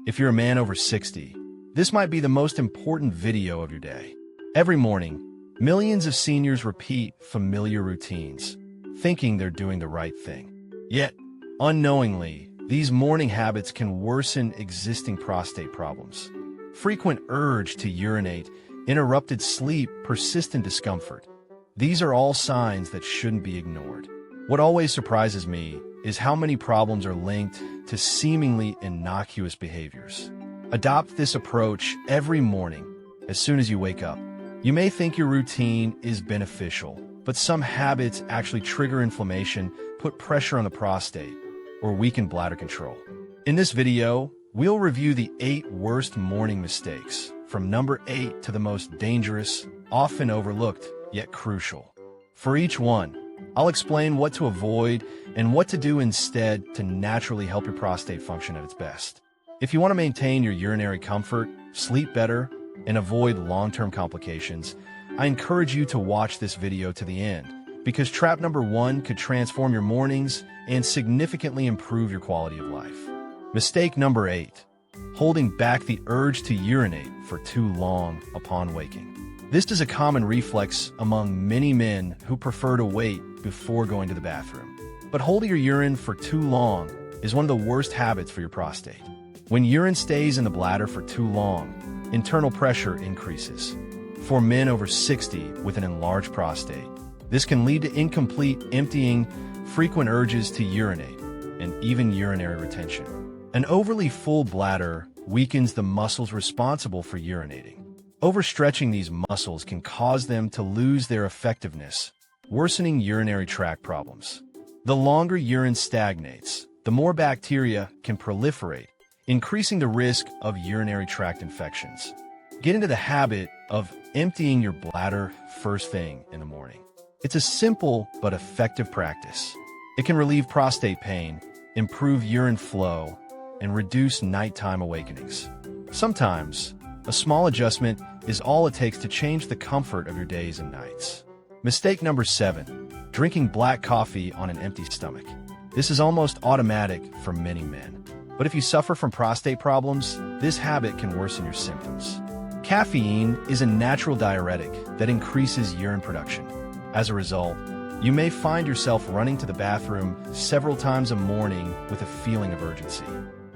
If you're a man over 60, this might be the most important video of your day. Every morning, millions of seniors repeat familiar routines, thinking they're doing the right thing. Yet, unknowingly, these morning habits can worsen existing prostate problems. Frequent urge to urinate, interrupted sleep, persistent discomfort. These are all signs that shouldn't be ignored. What always surprises me is how many problems are linked to seemingly innocuous behaviors. Adopt this approach every morning as soon as you wake up. You may think your routine is beneficial, but some habits actually trigger inflammation, put pressure on the prostate, or weaken bladder control. In this video, we'll review the 8 worst morning mistakes, from number 8 to the most dangerous, often overlooked, yet crucial. For each one, I'll explain what to avoid and what to do instead to naturally help your prostate function at its best. If you want to maintain your urinary comfort, sleep better, and avoid long-term complications, I encourage you to watch this video to the end, because trap number 1 could transform your mornings and significantly improve your quality of life. Mistake number 8, holding back the urge to urinate for too long upon waking. This is a common reflex among many men who prefer to wait before going to the bathroom. But holding your urine for too long is one of the worst habits for your prostate. When urine stays in the bladder for too long, internal pressure increases. For men over 60 with an enlarged prostate, this can lead to incomplete emptying, frequent urges to urinate, and even urinary retention. An overly full bladder weakens the muscles responsible for urinating. Overstretching these muscles can cause them to lose their effectiveness, worsening urinary tract problems. The longer urine stagnates, the more bacteria can proliferate, increasing the risk of urinary tract infections. Get into the habit of emptying your bladder first thing in the morning. It's a simple but effective practice. It can relieve prostate pain, improve urine flow, and reduce nighttime awakenings. Sometimes, a small adjustment is all it takes to change the comfort of your days and nights. Mistake number 7, drinking black coffee on an empty stomach. This is almost automatic for many men. But if you suffer from prostate problems, this habit can worsen your symptoms. Caffeine is a natural diuretic that increases urine production. As a result, you may find yourself running to the bathroom several times a morning with a feeling of urgency.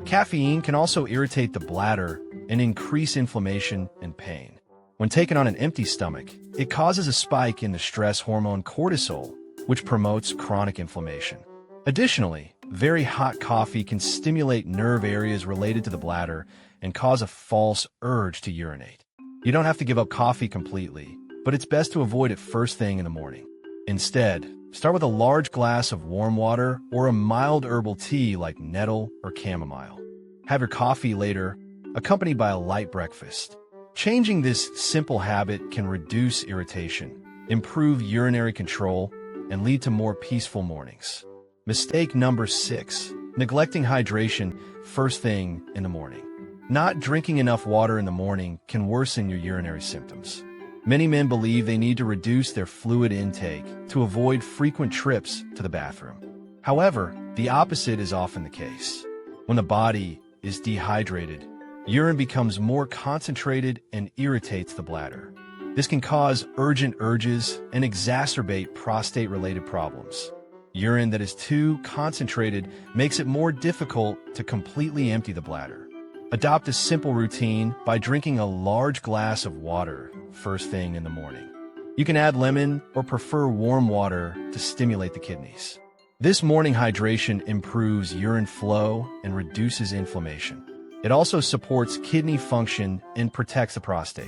Caffeine can also irritate the bladder and increase inflammation and pain. When taken on an empty stomach, it causes a spike in the stress hormone cortisol, which promotes chronic inflammation. Additionally, very hot coffee can stimulate nerve areas related to the bladder and cause a false urge to urinate. You don't have to give up coffee completely, but it's best to avoid it first thing in the morning. Instead, start with a large glass of warm water or a mild herbal tea like nettle or chamomile. Have your coffee later, accompanied by a light breakfast. Changing this simple habit can reduce irritation, improve urinary control, and lead to more peaceful mornings. Mistake number 6, neglecting hydration first thing in the morning. Not drinking enough water in the morning can worsen your urinary symptoms. Many men believe they need to reduce their fluid intake to avoid frequent trips to the bathroom. However, the opposite is often the case. When the body is dehydrated, urine becomes more concentrated and irritates the bladder. This can cause urgent urges and exacerbate prostate-related problems. Urine that is too concentrated makes it more difficult to completely empty the bladder. Adopt a simple routine by drinking a large glass of water first thing in the morning. You can add lemon or prefer warm water to stimulate the kidneys. This morning hydration improves urine flow and reduces inflammation. It also supports kidney function and protects the prostate.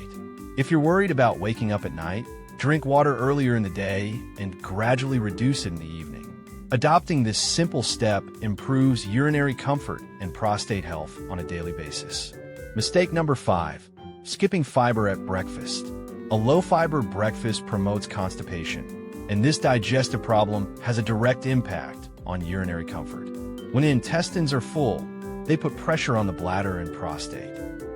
If you're worried about waking up at night, drink water earlier in the day and gradually reduce it in the evening. Adopting this simple step improves urinary comfort and prostate health on a daily basis. Mistake number 5, skipping fiber at breakfast. A low-fiber breakfast promotes constipation, and this digestive problem has a direct impact on urinary comfort. When the intestines are full, they put pressure on the bladder and prostate.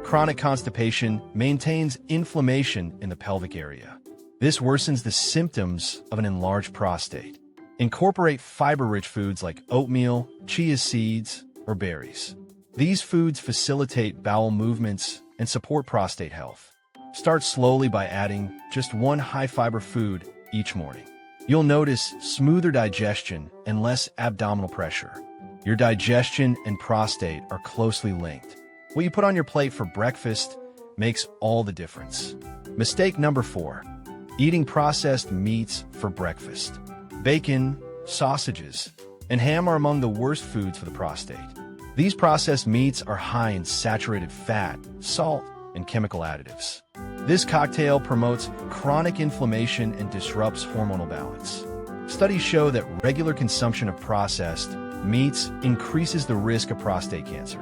Chronic constipation maintains inflammation in the pelvic area. This worsens the symptoms of an enlarged prostate. Incorporate fiber-rich foods like oatmeal, chia seeds, or berries. These foods facilitate bowel movements and support prostate health. Start slowly by adding just one high-fiber food each morning. You'll notice smoother digestion and less abdominal pressure. Your digestion and prostate are closely linked. What you put on your plate for breakfast makes all the difference. Mistake number 4. Eating processed meats for breakfast. Bacon, sausages, and ham are among the worst foods for the prostate. These processed meats are high in saturated fat, salt, and chemical additives. This cocktail promotes chronic inflammation and disrupts hormonal balance. Studies show that regular consumption of processed meats increases the risk of prostate cancer.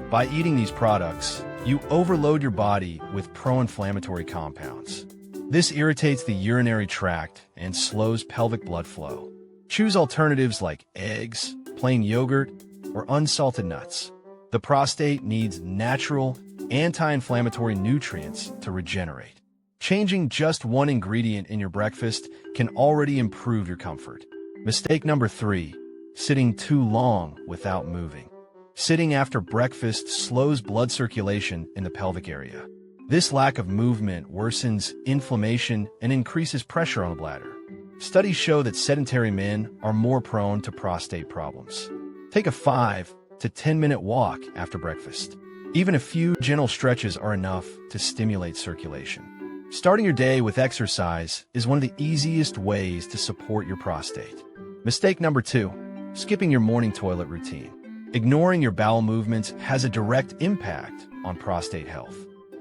By eating these products, you overload your body with pro-inflammatory compounds. This irritates the urinary tract and slows pelvic blood flow. Choose alternatives like eggs, plain yogurt, or unsalted nuts. The prostate needs natural, anti-inflammatory nutrients to regenerate. Changing just one ingredient in your breakfast can already improve your comfort. Mistake number 3. Sitting too long without moving. Sitting after breakfast slows blood circulation in the pelvic area. This lack of movement worsens inflammation and increases pressure on the bladder. Studies show that sedentary men are more prone to prostate problems. Take a 5 to 10-minute walk after breakfast. Even a few gentle stretches are enough to stimulate circulation. Starting your day with exercise is one of the easiest ways to support your prostate. Mistake number 2. Skipping your morning toilet routine. Ignoring your bowel movements has a direct impact on prostate health.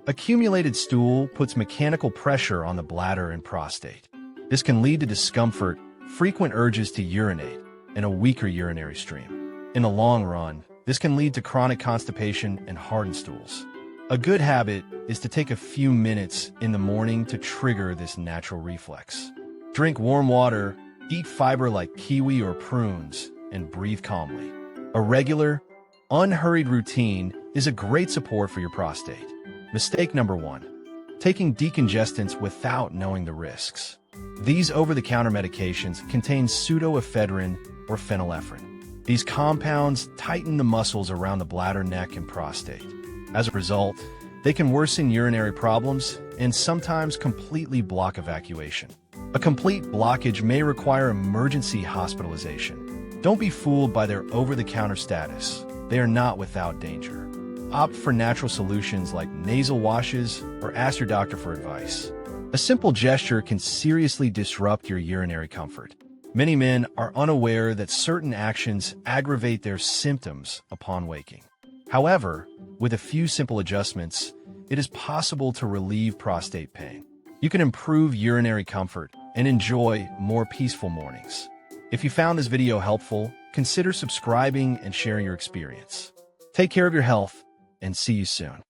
Accumulated stool puts mechanical pressure on the bladder and prostate. This can lead to discomfort, frequent urges to urinate, and a weaker urinary stream. In the long run, this can lead to chronic constipation and hardened stools. A good habit is to take a few minutes in the morning to trigger this natural reflex. Drink warm water, eat fiber like kiwi or prunes, and breathe calmly. A regular, unhurried routine is a great support for your prostate. Mistake number 1. Taking decongestants without knowing the risks. These over-the-counter medications contain pseudoephedrine or phenylephrine. These compounds tighten the muscles around the bladder, neck, and prostate. As a result, they can worsen urinary problems and sometimes completely block evacuation. A complete blockage may require emergency hospitalization. Don't be fooled by their over-the-counter status. They are not without danger. Opt for natural solutions like nasal washes or ask your doctor for advice. A simple gesture can seriously disrupt your urinary comfort. Many men are unaware that certain actions aggravate their symptoms upon waking. However, with a few simple adjustments, it is possible to relieve prostate pain. You can improve urinary comfort and enjoy more peaceful mornings. If you found this video helpful, consider subscribing and sharing your experience. Take care of your health, and see you soon.